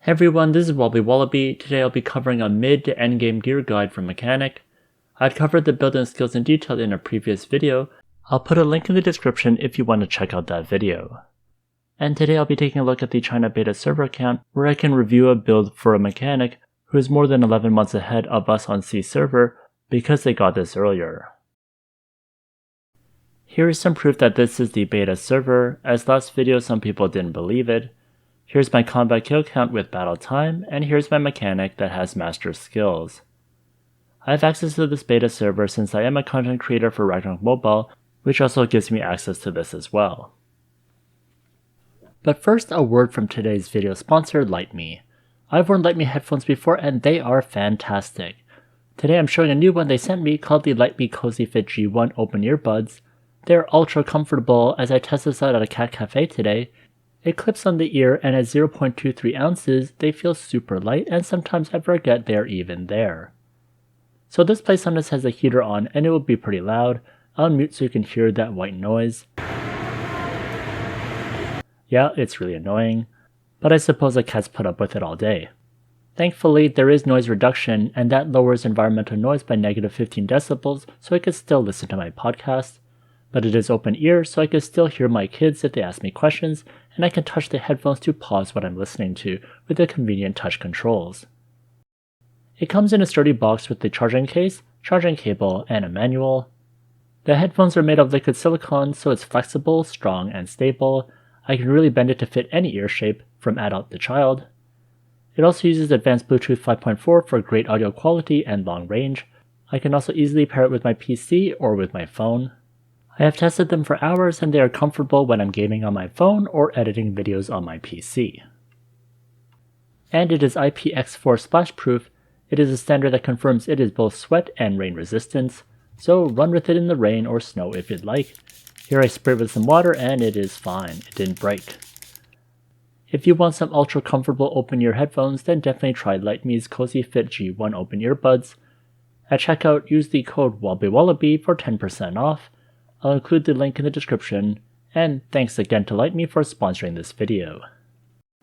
Hey everyone, this is Wobbly Wallaby. Today I'll be covering a mid to end game gear guide from Mechanic. I'd covered the build and skills in detail in a previous video. I'll put a link in the description if you want to check out that video. And today I'll be taking a look at the China beta server account where I can review a build for a Mechanic who is more than 11 months ahead of us on C server because they got this earlier. Here is some proof that this is the beta server, as last video some people didn't believe it. Here's my combat kill count with battle time, and here's my Mechanic that has master skills. I have access to this beta server since I am a content creator for Ragnarok Mobile, which also gives me access to this as well. But first, a word from today's video sponsor, Lytmi. I've worn Lytmi headphones before and they are fantastic. Today I'm showing a new one they sent me called the Lytmi CozyFit G1 Open Earbuds. They're ultra comfortable. As I tested this out at a cat cafe today. It clips on the ear, and at 0.23 ounces, they feel super light, and sometimes I forget they're even there. So this place on this has a heater on, and it will be pretty loud. I'll mute so you can hear that white noise. Yeah, it's really annoying, but I suppose the cats put up with it all day. Thankfully, there is noise reduction, and that lowers environmental noise by negative 15 decibels, so I can still listen to my podcast. But it is open ear, so I can still hear my kids if they ask me questions, and I can touch the headphones to pause what I'm listening to with the convenient touch controls. It comes in a sturdy box with the charging case, charging cable, and a manual. The headphones are made of liquid silicone, so it's flexible, strong, and stable. I can really bend it to fit any ear shape, from adult to child. It also uses advanced Bluetooth 5.4 for great audio quality and long range. I can also easily pair it with my PC or with my phone. I have tested them for hours and they are comfortable when I'm gaming on my phone or editing videos on my PC. And it is IPX4 splash proof. It is a standard that confirms it is both sweat and rain resistance, so run with it in the rain or snow if you'd like. Here I sprayed with some water and it is fine, it didn't break. If you want some ultra comfortable open ear headphones, then definitely try Lytmi's CozyFit G1 Open Earbuds. At checkout, use the code WOBBYWALLABY for 10% off. I'll include the link in the description, and thanks again to Lytmi for sponsoring this video.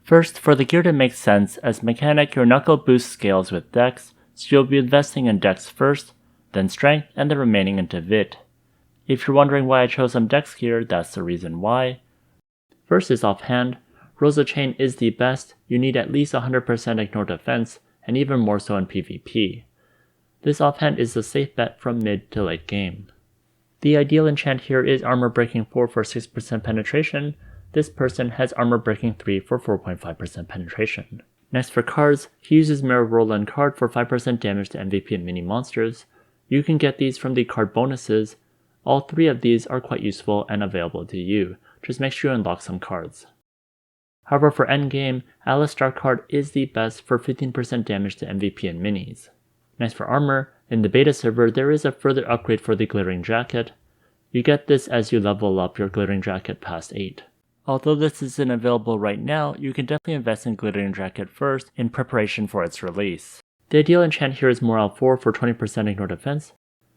First, for the gear to make sense, as Mechanic your knuckle boost scales with Dex, so you'll be investing in Dex first, then Strength, and the remaining into Vit. If you're wondering why I chose some Dex gear, that's the reason why. First is Offhand. Rosa Chain is the best. You need at least 100% ignore defense, and even more so in PvP. This Offhand is a safe bet from mid to late game. The ideal enchant here is Armor Breaking 4 for 6% penetration. This person has Armor Breaking 3 for 4.5% penetration. Next for cards, he uses Mirror Roland card for 5% damage to MVP and mini monsters. You can get these from the card bonuses. All three of these are quite useful and available to you. Just make sure you unlock some cards. However, for endgame, Alistar card is the best for 15% damage to MVP and minis. Next for armor, in the beta server there is a further upgrade for the Glittering Jacket. You get this as you level up your Glittering Jacket past 8. Although this isn't available right now, you can definitely invest in Glittering Jacket first in preparation for its release. The ideal enchant here is Morale 4 for 20% ignore defense.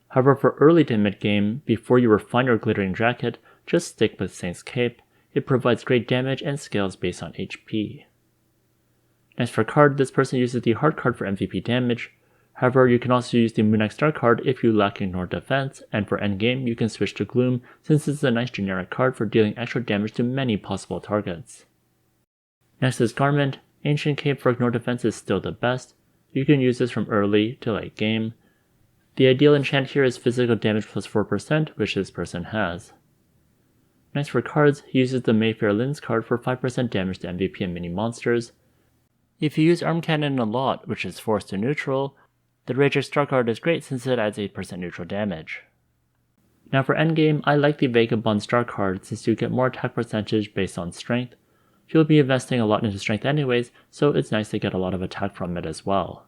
However, for early to mid game, before you refine your Glittering Jacket, just stick with Saint's Cape. It provides great damage and scales based on HP. Next for card, this person uses the hard card for MVP damage. However, you can also use the Moonlight Star card if you lack ignore defense, and for endgame you can switch to Gloom since it's a nice generic card for dealing extra damage to many possible targets. Next is Garment. Ancient Cape for ignore defense is still the best. You can use this from early to late game. The ideal enchant here is physical damage plus 4%, which this person has. Next for cards, he uses the Mayfair Lens card for 5% damage to MVP and mini monsters. If you use Arm Cannon a lot, which is forced to neutral, the Rager Star card is great since it adds 8% neutral damage. Now for endgame, I like the Vagabond Star card since you get more attack percentage based on strength. You'll be investing a lot into strength anyways, so it's nice to get a lot of attack from it as well.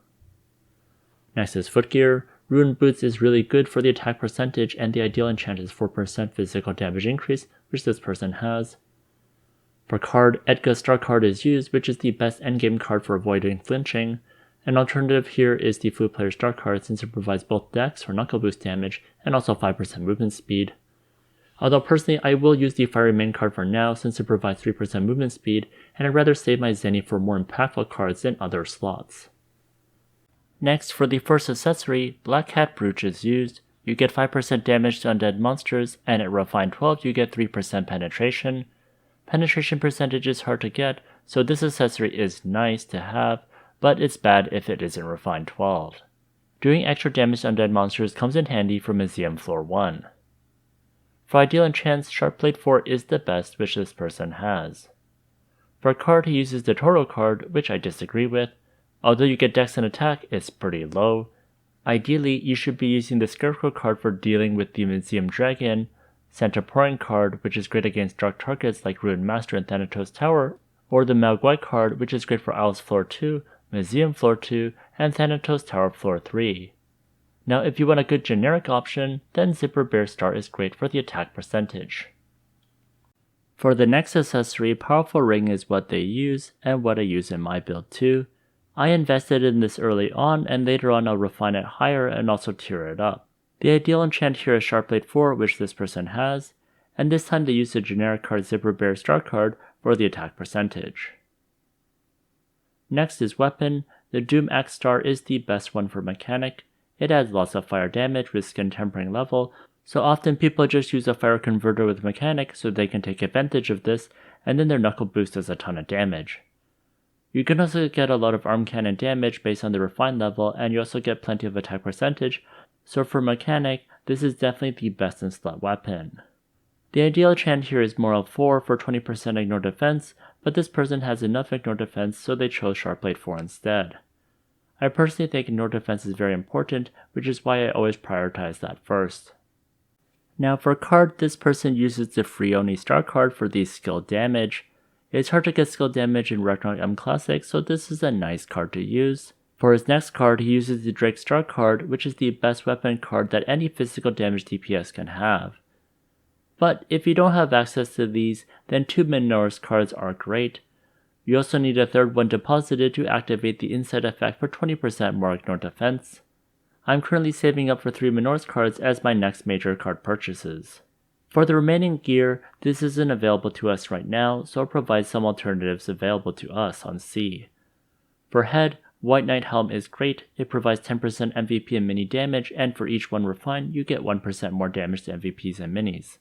Next is Footgear. Ruined Boots is really good for the attack percentage, and the ideal enchant is 4% physical damage increase, which this person has. For card, Edga's Star card is used, which is the best endgame card for avoiding flinching. An alternative here is the Flute Player Star card since it provides both Dex or knuckle boost damage and also 5% movement speed. Although personally I will use the Fiery Main card for now since it provides 3% movement speed and I'd rather save my Zeny for more impactful cards in other slots. Next, for the first accessory, Black Hat Brooch is used. You get 5% damage to undead monsters, and at Refined 12 you get 3% penetration. Penetration percentage is hard to get, so this accessory is nice to have, but it's bad if it isn't Refined 12. Doing extra damage to undead monsters comes in handy for Museum Floor 1. For Ideal Enchants, Sharp Blade 4 is the best which this person has. For a card, he uses the Toro card, which I disagree with. Although you get Dex and Attack, it's pretty low. Ideally, you should be using the Scarecrow card for dealing with the Museum Dragon, Santoporin card, which is great against dark targets like Ruined Master and Thanatos Tower, or the Malguai card, which is great for Isles Floor 2, Museum Floor 2, and Thanatos Tower Floor 3. Now if you want a good generic option, then Zipper Bear Star is great for the attack percentage. For the next accessory, Powerful Ring is what they use, and what I use in my build too. I invested in this early on, and later on I'll refine it higher and also tier it up. The ideal enchant here is Sharp Blade 4, which this person has, and this time they use the generic card Zipper Bear Star card for the attack percentage. Next is Weapon. The Doom Axe Star is the best one for Mechanic. It adds lots of fire damage with skin tempering level, so often people just use a fire converter with Mechanic so they can take advantage of this, and then their knuckle boost does a ton of damage. You can also get a lot of arm cannon damage based on the refined level, and you also get plenty of attack percentage, so for Mechanic, this is definitely the best in slot weapon. The ideal enchant here is Moral 4 for 20% ignore defense, but this person has enough ignore defense so they chose Sharp Blade 4 instead. I personally think ignore defense is very important, which is why I always prioritize that first. Now for a card, this person uses the Freoni Star card for the skill damage. It's hard to get skill damage in Ragnarok M Classic, so this is a nice card to use. For his next card, he uses the Drake Star card, which is the best weapon card that any physical damage DPS can have. But if you don't have access to these, then 2 Minotaur's cards are great. You also need a third one deposited to activate the Insight effect for 20% more ignore defense. I'm currently saving up for 3 Minotaur's cards as my next major card purchases. For the remaining gear, this isn't available to us right now, so I'll provide some alternatives available to us on C. For head, White Knight Helm is great. It provides 10% MVP and mini damage, and for each one refined, you get 1% more damage to MVPs and minis.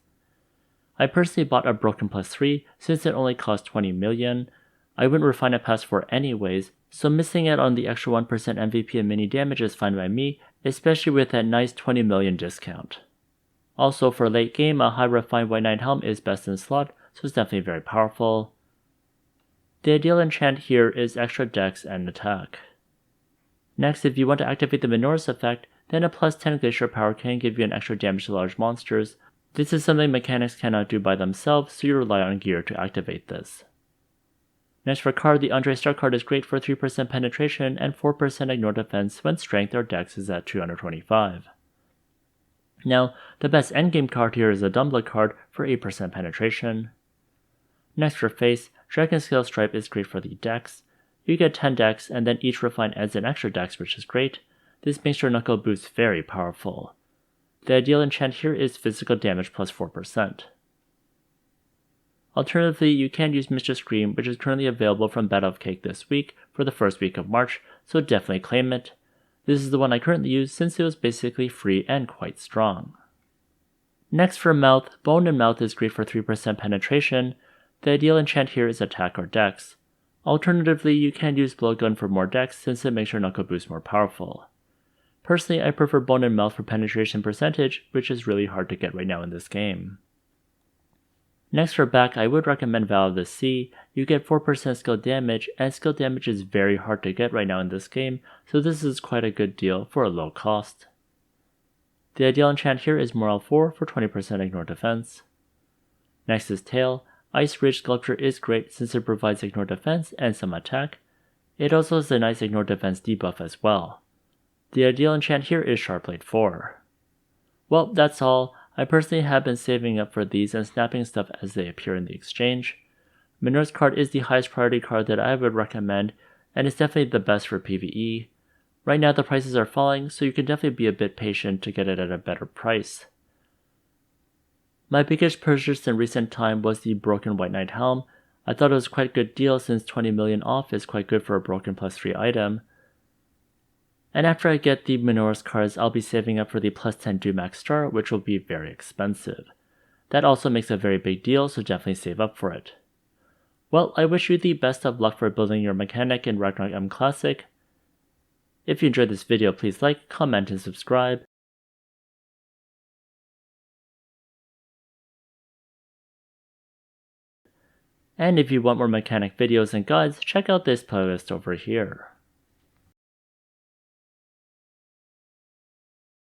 I personally bought a Broken Plus 3 since it only cost 20 million. I wouldn't refine it past 4 anyways, so missing out on the extra 1% MVP and mini damage is fine by me, especially with that nice 20 million discount. Also for late game, a high refined White Knight Helm is best in slot, so it's definitely very powerful. The ideal enchant here is extra dex and attack. Next, if you want to activate the Minotaur's effect, then a plus 10 Glacier Power can give you an extra damage to large monsters. This is something mechanics cannot do by themselves, so you rely on gear to activate this. Next for card, the Andre Star card is great for 3% penetration and 4% ignore defense when strength or dex is at 225. Now, the best endgame card here is the Dumbla card for 8% penetration. Next for face, Dragon Scale Stripe is great for the dex. You get 10 dex, and then each refine adds an extra dex, which is great. This makes your knuckle boost very powerful. The ideal enchant here is physical damage plus 4%. Alternatively, you can use Mischief Scream, which is currently available from Battle of Cake this week for the first week of March, so definitely claim it. This is the one I currently use since it was basically free and quite strong. Next for Mouth, Bone in Mouth is great for 3% penetration. The ideal enchant here is attack or dex. Alternatively, you can use Blowgun for more dex since it makes your knuckle boost more powerful. Personally, I prefer Bone in Mouth for penetration percentage, which is really hard to get right now in this game. Next for back, I would recommend Vow of the Sea. You get 4% skill damage, and skill damage is very hard to get right now in this game, so this is quite a good deal for a low cost. The ideal enchant here is Moral 4 for 20% ignore defense. Next is Tail. Ice Ridge Sculpture is great since it provides ignore defense and some attack. It also has a nice ignore defense debuff as well. The ideal enchant here is Sharp Blade 4. Well, that's all. I personally have been saving up for these and snapping stuff as they appear in the exchange. Minotaur's card is the highest priority card that I would recommend, and it's definitely the best for PvE. Right now the prices are falling, so you can definitely be a bit patient to get it at a better price. My biggest purchase in recent time was the Broken White Knight Helm. I thought it was quite a good deal since 20 million off is quite good for a broken plus 3 item. And after I get the Minora's cards, I'll be saving up for the plus 10 do max start, which will be very expensive. That also makes a very big deal, so definitely save up for it. Well, I wish you the best of luck for building your Mechanic in Ragnarok M Classic. If you enjoyed this video, please like, comment, and subscribe. And if you want more mechanic videos and guides, check out this playlist over here.